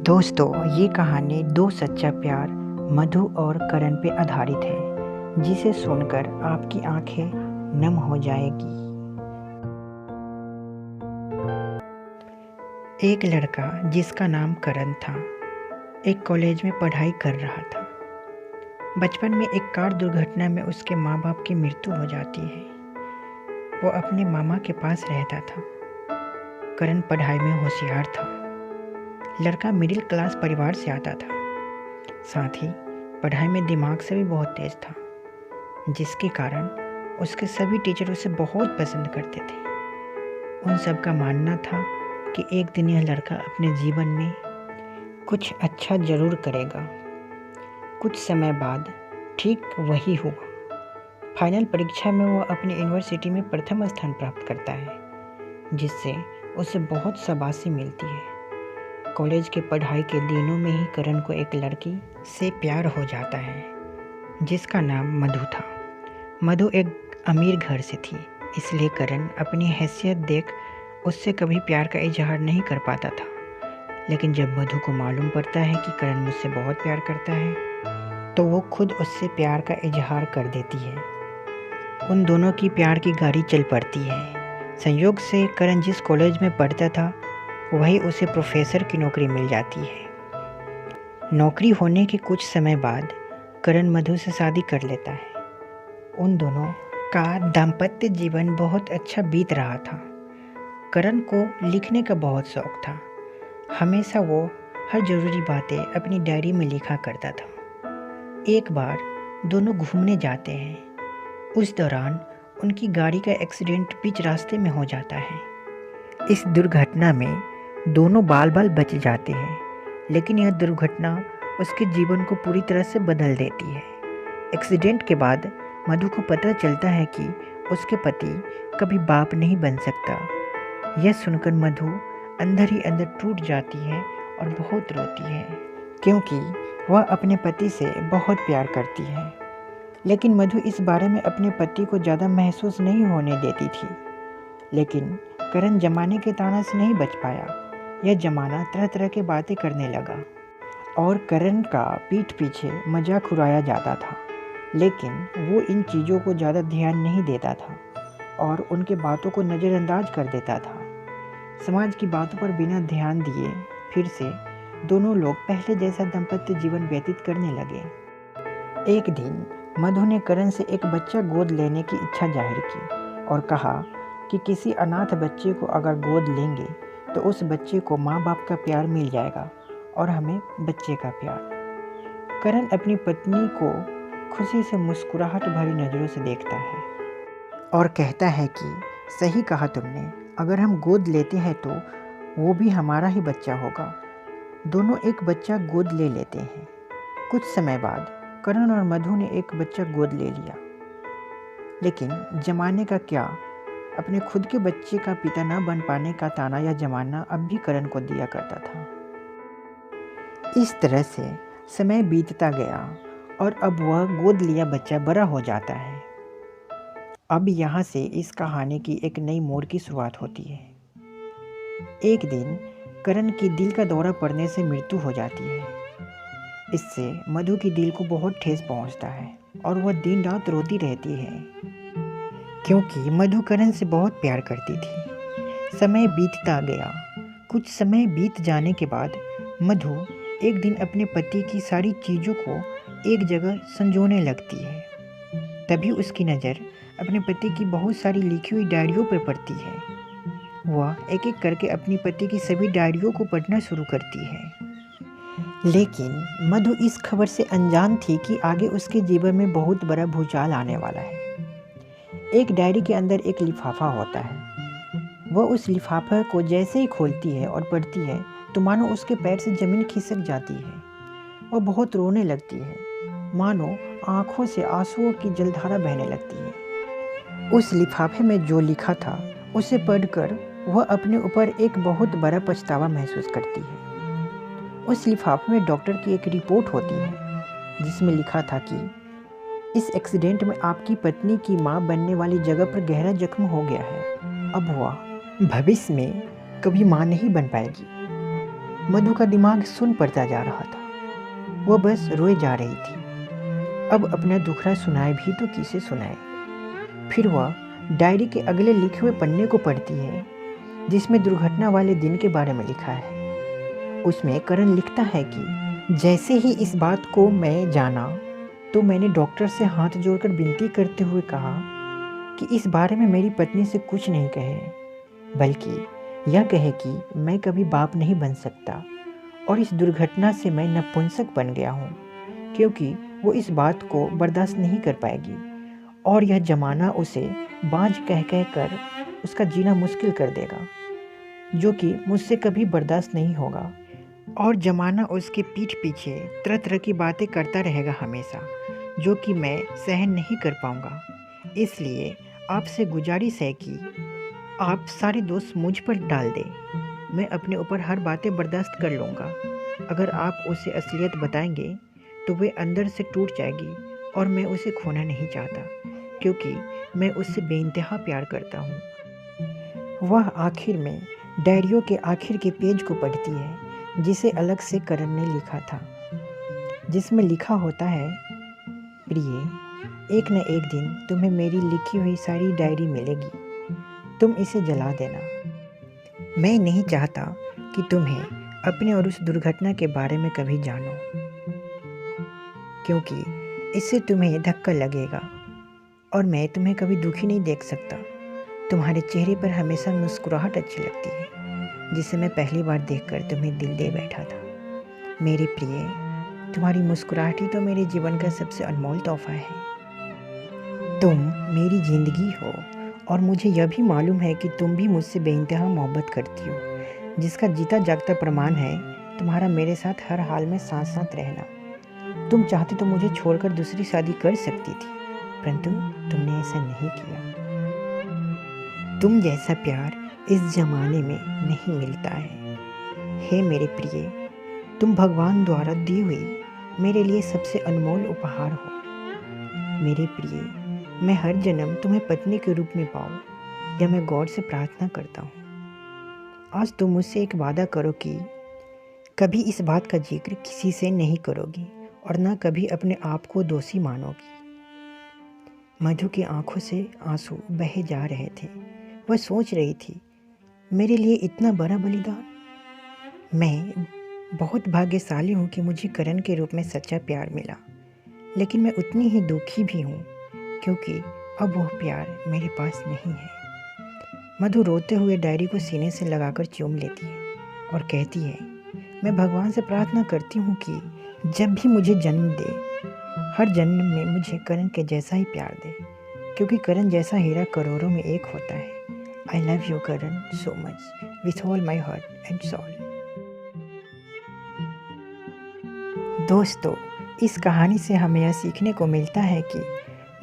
दोस्तों, ये कहानी दो सच्चा प्यार मधु और करण पे आधारित है, जिसे सुनकर आपकी आंखें नम हो जाएगी। एक लड़का जिसका नाम करण था, एक कॉलेज में पढ़ाई कर रहा था। बचपन में एक कार दुर्घटना में उसके माँ बाप की मृत्यु हो जाती है। वो अपने मामा के पास रहता था। करण पढ़ाई में होशियार था। लड़का मिडिल क्लास परिवार से आता था, साथ ही पढ़ाई में दिमाग से भी बहुत तेज था, जिसके कारण उसके सभी टीचर उसे बहुत पसंद करते थे। उन सब का मानना था कि एक दिन यह लड़का अपने जीवन में कुछ अच्छा जरूर करेगा। कुछ समय बाद ठीक वही हुआ। फाइनल परीक्षा में वो अपनी यूनिवर्सिटी में प्रथम स्थान प्राप्त करता है, जिससे उसे बहुत शाबाशी मिलती है। कॉलेज के पढ़ाई के दिनों में ही करण को एक लड़की से प्यार हो जाता है, जिसका नाम मधु था। मधु एक अमीर घर से थी, इसलिए करण अपनी हैसियत देख उससे कभी प्यार का इजहार नहीं कर पाता था। लेकिन जब मधु को मालूम पड़ता है कि करण मुझसे बहुत प्यार करता है, तो वो खुद उससे प्यार का इजहार कर देती है। उन दोनों की प्यार की गाड़ी चल पड़ती है। संयोग से करण जिस कॉलेज में पढ़ता था, वही उसे प्रोफेसर की नौकरी मिल जाती है। नौकरी होने के कुछ समय बाद करण मधु से शादी कर लेता है। उन दोनों का दाम्पत्य जीवन बहुत अच्छा बीत रहा था। करण को लिखने का बहुत शौक था। हमेशा वो हर ज़रूरी बातें अपनी डायरी में लिखा करता था। एक बार दोनों घूमने जाते हैं। उस दौरान उनकी गाड़ी का एक्सीडेंट बीच रास्ते में हो जाता है। इस दुर्घटना में दोनों बाल बाल बच जाते हैं, लेकिन यह दुर्घटना उसके जीवन को पूरी तरह से बदल देती है। एक्सीडेंट के बाद मधु को पता चलता है कि उसके पति कभी बाप नहीं बन सकता। यह सुनकर मधु अंदर ही अंदर टूट जाती है और बहुत रोती है, क्योंकि वह अपने पति से बहुत प्यार करती है। लेकिन मधु इस बारे में अपने पति को ज़्यादा महसूस नहीं होने देती थी। लेकिन करण जमाने के ताना से नहीं बच पाया। यह जमाना तरह तरह की बातें करने लगा और करण का पीठ पीछे मजाक उड़ाया जाता था, लेकिन वो इन चीज़ों को ज़्यादा ध्यान नहीं देता था और उनके बातों को नज़रअंदाज कर देता था। समाज की बातों पर बिना ध्यान दिए फिर से दोनों लोग पहले जैसा दाम्पत्य जीवन व्यतीत करने लगे। एक दिन मधु ने करण से एक बच्चा गोद लेने की इच्छा जाहिर की और कहा कि किसी अनाथ बच्चे को अगर गोद लेंगे तो उस बच्चे को माँ बाप का प्यार मिल जाएगा और हमें बच्चे का प्यार। करण अपनी पत्नी को खुशी से मुस्कुराहट भरी नज़रों से देखता है और कहता है कि सही कहा तुमने, अगर हम गोद लेते हैं तो वो भी हमारा ही बच्चा होगा। दोनों एक बच्चा गोद ले लेते हैं। कुछ समय बाद करण और मधु ने एक बच्चा गोद ले लिया। लेकिन जमाने का क्या, अपने खुद के बच्चे का पिता न बन पाने का ताना या जमाना अब भी करण को दिया करता था। इस तरह से समय बीतता गया और अब वह गोद लिया बच्चा बड़ा हो जाता है। अब यहाँ से इस कहानी की एक नई मोड़ की शुरुआत होती है। एक दिन करण की दिल का दौरा पड़ने से मृत्यु हो जाती है। इससे मधु की दिल को बहुत ठेस पहुँचता है और वह दिन रात रोती रहती है, क्योंकि मधु करण से बहुत प्यार करती थी। समय बीतता गया। कुछ समय बीत जाने के बाद मधु एक दिन अपने पति की सारी चीज़ों को एक जगह संजोने लगती है। तभी उसकी नज़र अपने पति की बहुत सारी लिखी हुई डायरियों पर पड़ती है। वह एक एक करके अपनी पति की सभी डायरियों को पढ़ना शुरू करती है। लेकिन मधु इस खबर से अनजान थी कि आगे उसके जीवन में बहुत बड़ा भूचाल आने वाला है। एक डायरी के अंदर एक लिफाफा होता है। वह उस लिफाफे को जैसे ही खोलती है और पढ़ती है तो मानो उसके पैर से ज़मीन खिसक जाती है। वह बहुत रोने लगती है, मानो आँखों से आंसुओं की जलधारा बहने लगती है। उस लिफाफे में जो लिखा था उसे पढ़कर वह अपने ऊपर एक बहुत बड़ा पछतावा महसूस करती है। उस लिफाफे में डॉक्टर की एक रिपोर्ट होती है, जिसमें लिखा था कि इस एक्सीडेंट में आपकी पत्नी की मां बनने वाली जगह पर गहरा जख्म हो गया है। अब वह भविष्य में कभी मां नहीं बन पाएगी। मधु का दिमाग सुन पड़ता जा रहा था। वह बस रोए जा रही थी। अब अपना दुखड़ा सुनाए भी तो किसे सुनाए। फिर वह डायरी के अगले लिखे हुए पन्ने को पढ़ती है, जिसमें दुर्घटना वाले दिन के बारे में लिखा है। उसमें करण लिखता है कि जैसे ही इस बात को मैं जाना तो मैंने डॉक्टर से हाथ जोड़कर विनती करते हुए कहा कि इस बारे में मेरी पत्नी से कुछ नहीं कहे, बल्कि यह कहे कि मैं कभी बाप नहीं बन सकता और इस दुर्घटना से मैं नपुंसक बन गया हूँ, क्योंकि वो इस बात को बर्दाश्त नहीं कर पाएगी और यह जमाना उसे बाँझ कह कह कर उसका जीना मुश्किल कर देगा, जो कि मुझसे कभी बर्दाश्त नहीं होगा। और जमाना उसके पीठ पीछे तरह तरह की बातें करता रहेगा हमेशा, जो कि मैं सहन नहीं कर पाऊँगा। इसलिए आपसे गुजारिश है कि आप सारे दोष मुझ पर डाल दें। मैं अपने ऊपर हर बातें बर्दाश्त कर लूँगा। अगर आप उसे असलियत बताएंगे तो वे अंदर से टूट जाएगी और मैं उसे खोना नहीं चाहता, क्योंकि मैं उससे बेइंतहा प्यार करता हूँ। वह आखिर में डायरियों के आखिर के पेज को पढ़ती है, जिसे अलग से करण ने लिखा था, जिसमें लिखा होता है, प्रिय, एक न एक दिन तुम्हें मेरी लिखी हुई सारी डायरी मिलेगी। तुम इसे जला देना। मैं नहीं चाहता कि तुम्हें अपने और उस दुर्घटना के बारे में कभी जानो, क्योंकि इससे तुम्हें धक्का लगेगा और मैं तुम्हें कभी दुखी नहीं देख सकता। तुम्हारे चेहरे पर हमेशा मुस्कुराहट अच्छी लगती है, जिसे मैं पहली बार देखकर तुम्हें दिल दे बैठा था। मेरे प्रिय, तुम्हारी मुस्कुराहट ही तो मेरे जीवन का सबसे अनमोल तोहफा है। तुम मेरी जिंदगी हो और मुझे यह भी मालूम है कि तुम भी मुझसे बेइंतहा मोहब्बत करती हो, जिसका जीता जागता प्रमाण है तुम्हारा मेरे साथ हर हाल में साथ साथ रहना। तुम चाहती तो मुझे छोड़कर दूसरी शादी कर सकती थी, परंतु तुमने ऐसा नहीं किया। तुम जैसा प्यार इस जमाने में नहीं मिलता है। हे मेरे प्रिय, तुम भगवान द्वारा दी हुई मेरे लिए सबसे अनमोल उपहार हो। मेरे प्रिय, मैं हर जन्म तुम्हें पत्नी के रूप में पाऊँ, यह मैं गॉड से प्रार्थना करता हूँ। आज तुम मुझसे एक वादा करो कि कभी इस बात का जिक्र किसी से नहीं करोगी और ना कभी अपने आप को दोषी मानोगी। मधु की आंखों से आंसू बहे जा रहे थे। वह सोच रही थी, मेरे लिए इतना बड़ा बलिदान। मैं बहुत भाग्यशाली हूँ कि मुझे करण के रूप में सच्चा प्यार मिला, लेकिन मैं उतनी ही दुखी भी हूँ क्योंकि अब वह प्यार मेरे पास नहीं है। मधु रोते हुए डायरी को सीने से लगाकर चूम लेती है और कहती है, मैं भगवान से प्रार्थना करती हूँ कि जब भी मुझे जन्म दे, हर जन्म में मुझे करण के जैसा ही प्यार दे, क्योंकि करण जैसा हीरा करोड़ों में एक होता है। I love you Karan so much with all my heart and soul. दोस्तों, इस कहानी से हमें यह सीखने को मिलता है कि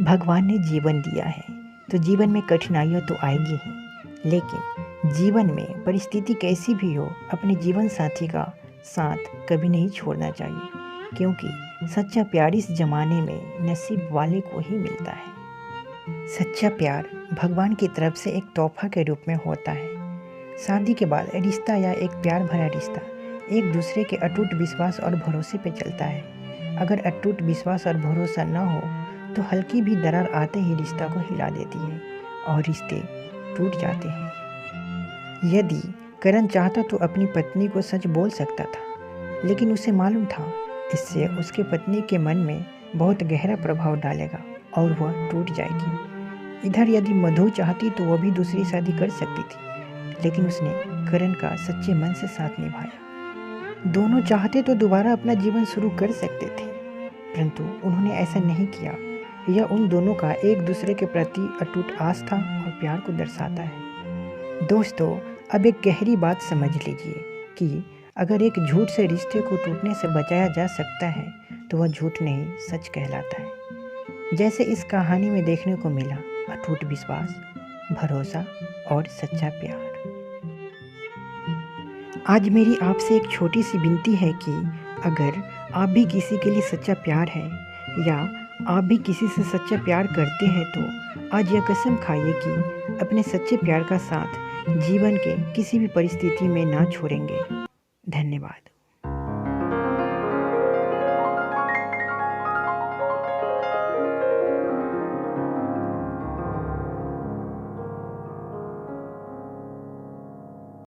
भगवान ने जीवन दिया है तो जीवन में कठिनाइयाँ तो आएगी ही, लेकिन जीवन में परिस्थिति कैसी भी हो, अपने जीवन साथी का साथ कभी नहीं छोड़ना चाहिए, क्योंकि सच्चा प्यार इस जमाने में नसीब वाले को ही मिलता है। सच्चा प्यार भगवान की तरफ से एक तोहफा के रूप में होता है। शादी के बाद रिश्ता या एक प्यार भरा रिश्ता एक दूसरे के अटूट विश्वास और भरोसे पे चलता है। अगर अटूट विश्वास और भरोसा न हो तो हल्की भी दरार आते ही रिश्ता को हिला देती है और रिश्ते टूट जाते हैं। यदि करण चाहता तो अपनी पत्नी को सच बोल सकता था, लेकिन उसे मालूम था इससे उसके पत्नी के मन में बहुत गहरा प्रभाव डालेगा और वह टूट जाएगी। इधर यदि मधु चाहती तो वह भी दूसरी शादी कर सकती थी, लेकिन उसने करण का सच्चे मन से साथ निभाया। दोनों चाहते तो दोबारा अपना जीवन शुरू कर सकते थे, परंतु उन्होंने ऐसा नहीं किया। यह उन दोनों का एक दूसरे के प्रति अटूट आस्था और प्यार को दर्शाता है। दोस्तों, अब एक गहरी बात समझ लीजिए कि अगर एक झूठ से रिश्ते को टूटने से बचाया जा सकता है तो वह झूठ नहीं, सच कहलाता है। जैसे इस कहानी में देखने को मिला, अटूट विश्वास, भरोसा और सच्चा प्यार। आज मेरी आपसे एक छोटी सी विनती है कि अगर आप भी किसी के लिए सच्चा प्यार है या आप भी किसी से सच्चा प्यार करते हैं तो आज यह कसम खाइए कि अपने सच्चे प्यार का साथ जीवन के किसी भी परिस्थिति में ना छोड़ेंगे। धन्यवाद।